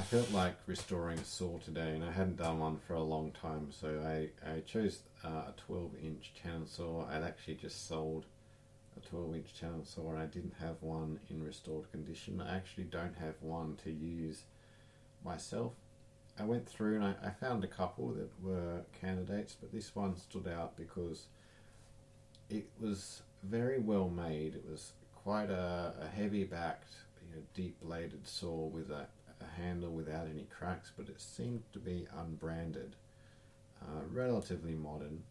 felt like restoring a saw today, and I hadn't done one for a long time, so I chose a 12-inch Tenon saw. I'd actually just sold a 12-inch Tenon saw, and I didn't have one in restored condition. I actually don't have one to use myself. I went through and I found a couple that were candidates, but this one stood out because it was very well made. It was quite a heavy-backed, deep bladed saw with a handle without any cracks, but it seemed to be unbranded, relatively modern.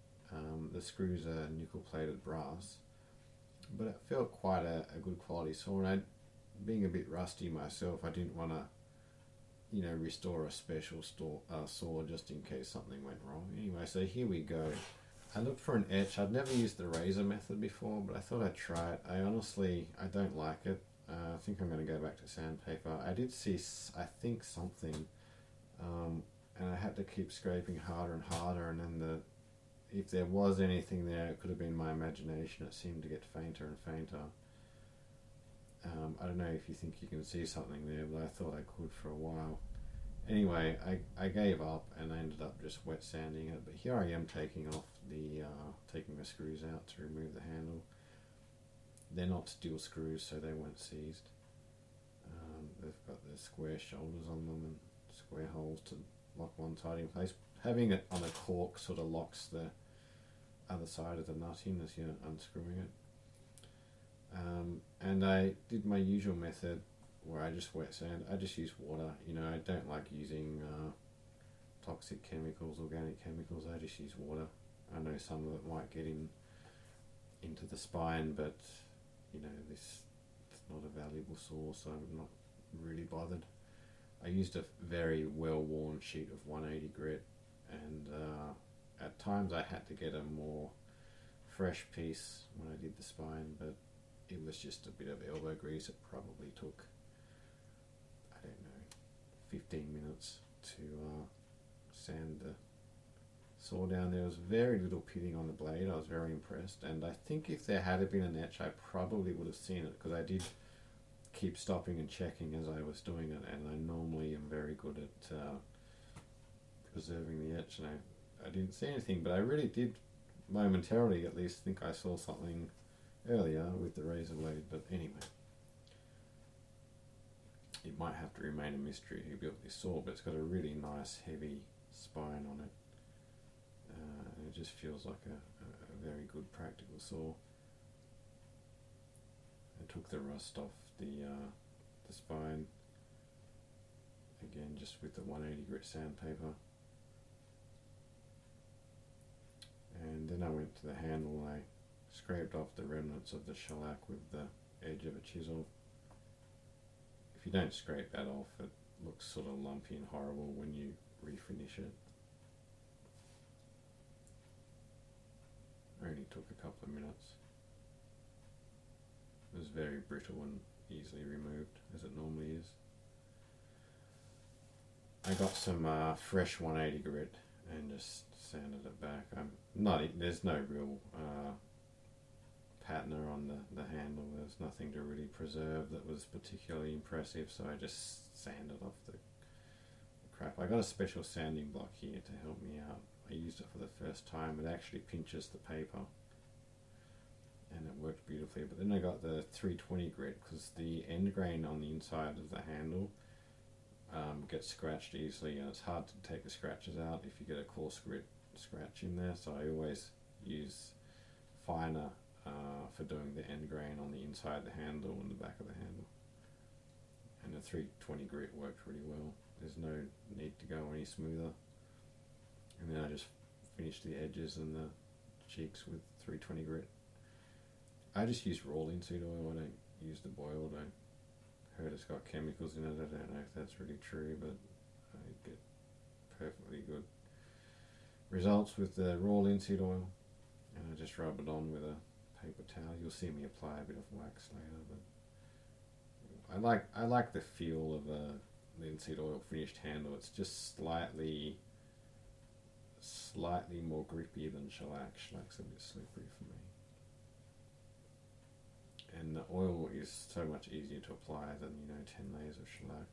The screws are nickel-plated brass, but it felt quite a good quality saw. And being a bit rusty myself, I didn't want to, restore a special saw just in case something went wrong. Anyway, so here we go. I looked for an etch. I'd never used the razor method before, but I thought I'd try it. I don't like it. I think I'm going to go back to sandpaper. I did see, I think, something, and I had to keep scraping harder and harder, and then if there was anything there, it could have been my imagination. It seemed to get fainter and fainter. I don't know if you think you can see something there, but I thought I could for a while. Anyway, I gave up and I ended up just wet sanding it, but here I am taking the screws out to remove the handle. They're not steel screws, so they weren't seized. They've got the square shoulders on them and square holes to lock one side in place. Having it on a cork sort of locks the other side of the nut in as you're unscrewing it. And I did my usual method where I just wet sand. I just use water. I don't like using toxic chemicals, organic chemicals. I just use water. I know some of it might get into the spine, but it's not a valuable source, so I'm not really bothered. I used a very well-worn sheet of 180 grit, and at times I had to get a more fresh piece when I did the spine, but it was just a bit of elbow grease. It probably took, 15 minutes to sand the saw down. There was very little pitting on the blade. I was very impressed, and I think if there had been an etch, I probably would have seen it, because I did keep stopping and checking as I was doing it, and I normally am very good at preserving the etch, and I didn't see anything, but I really did momentarily at least think I saw something earlier with the razor blade. But anyway, it might have to remain a mystery who built this saw, but it's got a really nice heavy spine on it. And it just feels like a very good practical saw. I took the rust off the spine, again just with the 180 grit sandpaper. And then I went to the handle and I scraped off the remnants of the shellac with the edge of a chisel. If you don't scrape that off, it looks sort of lumpy and horrible when you refinish it. Only took a couple of minutes. It was very brittle and easily removed, as it normally is. I got some fresh 180 grit and just sanded it back. There's no real patina on the handle. There's nothing to really preserve that was particularly impressive, so I just sanded off the crap. I got a special sanding block here to help me out. I used it for the first time. It actually pinches the paper, and it worked beautifully. But then I got the 320 grit, because the end grain on the inside of the handle gets scratched easily, and it's hard to take the scratches out if you get a coarse grit scratch in there. So I always use finer for doing the end grain on the inside of the handle and the back of the handle. And the 320 grit worked really well. There's no need to go any smoother. And then I just finished the edges and the cheeks with 320 grit. I just use raw linseed oil. I don't use the boiled. I heard it's got chemicals in it. I don't know if that's really true, but I get perfectly good results with the raw linseed oil. And I just rub it on with a paper towel. You'll see me apply a bit of wax later, but I like the feel of a linseed oil finished handle. It's just slightly more grippy than shellac. Shellac's a bit slippery for me. And the oil is so much easier to apply than 10 layers of shellac.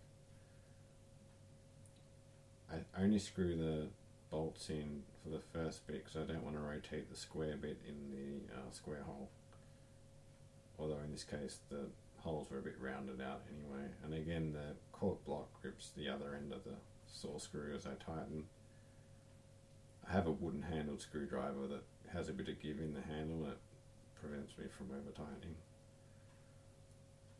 I only screw the bolts in for the first bit because I don't want to rotate the square bit in the square hole. Although in this case the holes were a bit rounded out anyway. And again, the cork block grips the other end of the saw screw as I tighten. I have a wooden handled screwdriver that has a bit of give in the handle that prevents me from over tightening.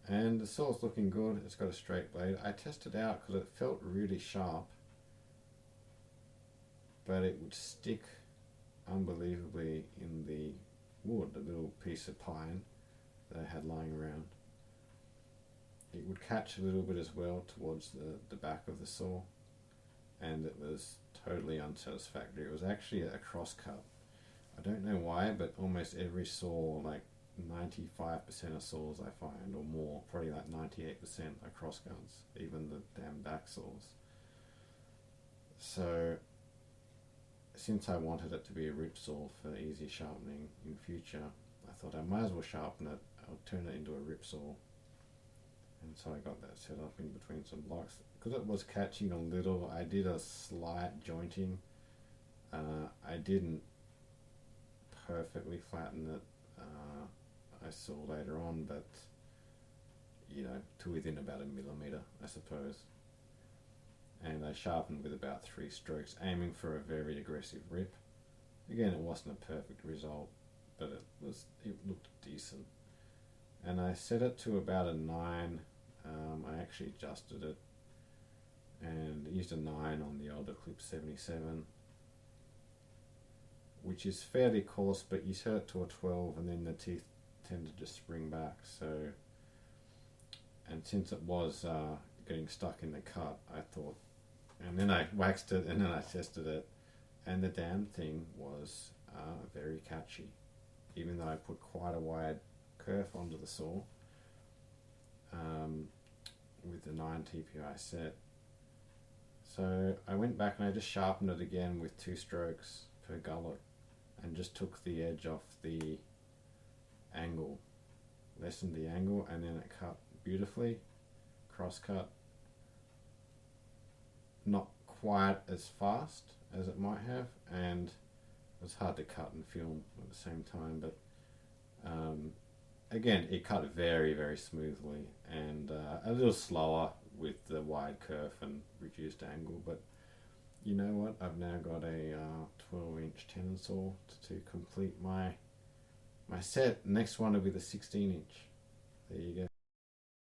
And the saw's looking good. It's got a straight blade. I tested it out because it felt really sharp, but it would stick unbelievably in the wood, the little piece of pine that I had lying around. It would catch a little bit as well towards the back of the saw, and it was totally unsatisfactory. It was actually a cross cut. I don't know why, but almost every saw, like 95% of saws I find, or more, probably like 98% are cross cuts, even the damn back saws. So since I wanted it to be a rip saw for easy sharpening in future, I thought I might as well sharpen it. I'll turn it into a rip saw. And so I got that set up in between some blocks. Because it was catching a little, I did a slight jointing. I didn't perfectly flatten it. I saw later on, but you know, to within about 1 millimeter, I suppose. And I sharpened with about 3 strokes, aiming for a very aggressive rip. Again, it wasn't a perfect result, but it looked decent. And I set it to about a 9. I actually adjusted it and used a 9 on the older Clip 77, which is fairly coarse, but you set it to a 12 and then the teeth tend to just spring back. So, and since it was getting stuck in the cut, I thought, and then I waxed it and then I tested it, and the damn thing was very catchy, even though I put quite a wide kerf onto the saw with the 9 TPI set. So I went back and I just sharpened it again with 2 strokes per gullet and just took the edge off the angle, lessened the angle, and then it cut beautifully, cross cut, not quite as fast as it might have, and it was hard to cut and film at the same time, but again, it cut very, very smoothly, and a little slower with the wide kerf and reduced angle. But you know what? I've now got a 12-inch Tenon saw to complete my set. Next one will be the 16-inch. There you go.